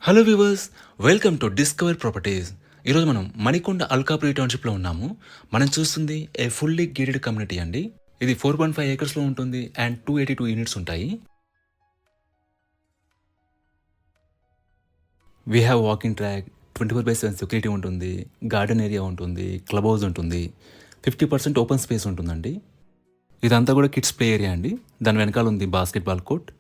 Hello viewers, welcome to discover properties. ఈరోజు మనం మణికొండ అల్కాపురి టౌన్షిప్లో ఉన్నాము. మనం చూస్తుంది ఏ ఫుల్లీ గేటెడ్ కమ్యూనిటీ అండి. ఇది 4.5 ఏకర్స్లో ఉంటుంది అండ్ 282 యూనిట్స్ ఉంటాయి. We have walking track, 24/7 security ఉంటుంది, గార్డెన్ ఏరియా ఉంటుంది, క్లబ్ హౌస్ ఉంటుంది, 50% ఓపెన్ స్పేస్ ఉంటుందండి. ఇదంతా కూడా కిడ్స్ ప్లే ఏరియా అండి. దాని వెనకాల ఉంది బాస్కెట్బాల్ కోర్ట్.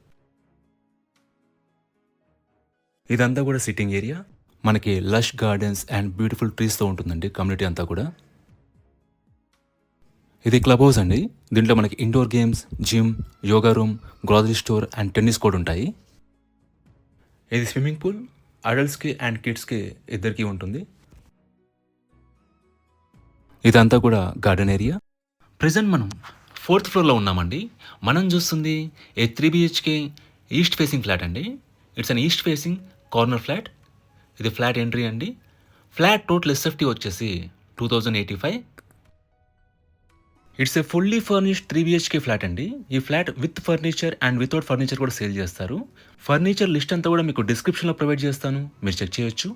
ఇదంతా కూడా సిట్టింగ్ ఏరియా. మనకి లష్ గార్డెన్స్ అండ్ బ్యూటిఫుల్ ట్రీస్తో ఉంటుందండి కమ్యూనిటీ అంతా కూడా. ఇది క్లబ్ హౌస్ అండి. దీంట్లో మనకి indoor games, gym, yoga room, grocery store and tennis court ఉంటాయి. ఇది స్విమ్మింగ్ పూల్ అడల్ట్స్కి అండ్ కిడ్స్కి ఇద్దరికి ఉంటుంది. ఇదంతా కూడా గార్డెన్ ఏరియా. ప్రజెంట్ మనం 4th ఫ్లోర్లో ఉన్నామండి. మనం చూస్తుంది ఏ 3 BHK ఈస్ట్ ఫేసింగ్ ఫ్లాట్ అండి. It's an east facing corner flat. ఇది ఫ్లాట్ ఎంట్రీ అండి. ఫ్లాట్ టోటల్ ఎస్ఎఫ్టీ వచ్చేసి 2085. It's a fully furnished 3 BHK flat అండి. ఈ flat with furniture and without furniture కూడా సేల్ చేస్తారు. ఫర్నిచర్ లిస్ట్ అంతా కూడా మీకు డిస్క్రిప్షన్లో ప్రొవైడ్ చేస్తాను, మీరు చెక్ చేయొచ్చు.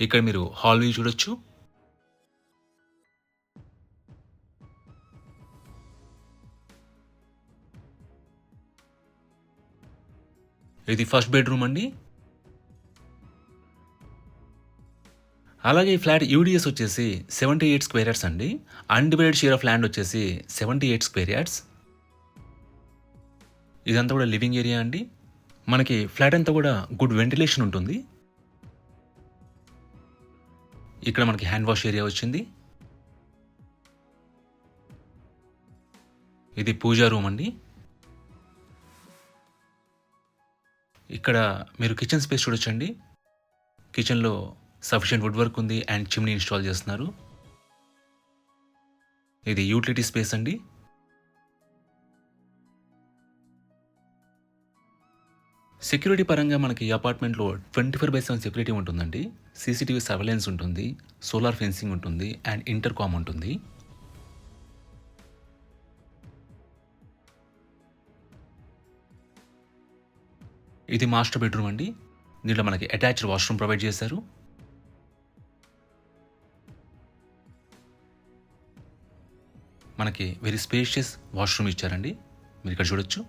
ఇక్కడ మీరు హాల్ వ్యూ చూడొచ్చు. ఇది ఫస్ట్ బెడ్రూమ్ అండి. అలాగే ఈ ఫ్లాట్ యూడిఎస్ వచ్చేసి 78 స్క్వేర్ యార్డ్స్ అండి. అన్డివైడెడ్ షేర్ ఆఫ్ ల్యాండ్ వచ్చేసి 78 స్క్వేర్ యార్డ్స్. ఇదంతా కూడా లివింగ్ ఏరియా అండి. మనకి ఫ్లాట్ అంతా కూడా గుడ్ వెంటిలేషన్ ఉంటుంది. ఇక్కడ మనకి హ్యాండ్ వాష్ ఏరియా వచ్చింది. ఇది పూజా రూమ్ అండి. ఇక్కడ మీరు కిచెన్ స్పేస్ చూడొచ్చండి. కిచెన్లో సఫిషియెంట్ వుడ్ వర్క్ ఉంది అండ్ చిమ్నీ ఇన్స్టాల్ చేస్తున్నారు. ఇది యూటిలిటీ స్పేస్ అండి. సెక్యూరిటీ పరంగా మనకి ఈ అపార్ట్మెంట్లో 24/7 సెక్యూరిటీ ఉంటుందండి. సీసీటీవీ సర్వేలెన్స్ ఉంటుంది, సోలార్ ఫెన్సింగ్ ఉంటుంది అండ్ ఇంటర్కామ్ ఉంటుంది. ఇది మాస్టర్ బెడ్రూమ్ అండి. దీంట్లో మనకి అటాచ్డ్ వాష్రూమ్ ప్రొవైడ్ చేశారు. మనకి వెరీ స్పేషియస్ వాష్రూమ్ ఇచ్చారండి, మీరు ఇక్కడ చూడొచ్చు.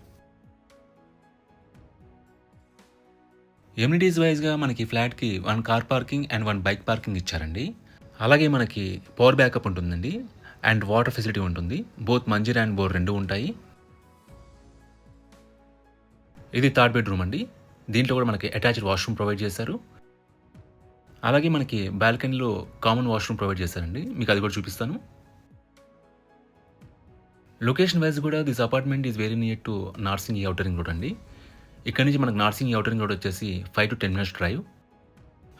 ఎమ్యూనిటీస్ వైజ్గా మనకి ఫ్లాట్కి 1 car parking and 1 bike parking ఇచ్చారండి. అలాగే మనకి పవర్ బ్యాకప్ ఉంటుందండి అండ్ వాటర్ ఫెసిలిటీ ఉంటుంది. బోత్ మంజీరా అండ్ బోర్ రెండు ఉంటాయి. ఇది థర్డ్ బెడ్రూమ్ అండి. దీంట్లో కూడా మనకి అటాచ్డ్ వాష్రూమ్ ప్రొవైడ్ చేశారు. అలాగే మనకి బాల్కనీలో కామన్ వాష్రూమ్ ప్రొవైడ్ చేశారండి, మీకు అది కూడా చూపిస్తాను. లొకేషన్ వైజ్ కూడా this apartment is very near to Narsing outer ring road అండి. ఇక్కడ నుంచి మనకు నార్సింగ్ ఔటర్ రింగ్ రోడ్ వచ్చేసి 5 to 10 minutes డ్రైవ్.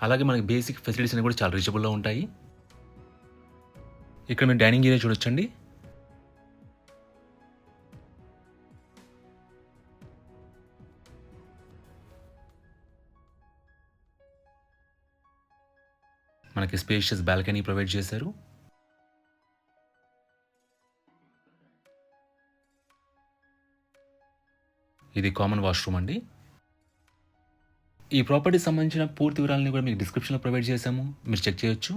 అలాగే మనకి బేసిక్ ఫెసిలిటీస్ అన్ని కూడా చాలా రీచబుల్లో ఉంటాయి. ఇక్కడ మీరు డైనింగ్ ఏరియా చూడొచ్చండి. మనకి స్పేషియస్ బాల్కనీ ప్రొవైడ్ చేశారు. ఇది కామన్ వాష్రూమ్ అండి. ఈ ప్రాపర్టీకి సంబంధించిన పూర్తి వివరాలని కూడా మీకు డిస్క్రిప్షన్లో ప్రొవైడ్ చేశాము, మీరు చెక్ చేయొచ్చు.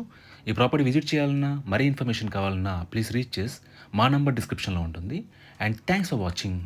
ఈ ప్రాపర్టీ విజిట్ చేయాలన్నా మరీ ఇన్ఫర్మేషన్ కావాలన్నా ప్లీజ్ రీచ్ చేసి మా నంబర్ డిస్క్రిప్షన్లో ఉంటుంది. And thanks for watching.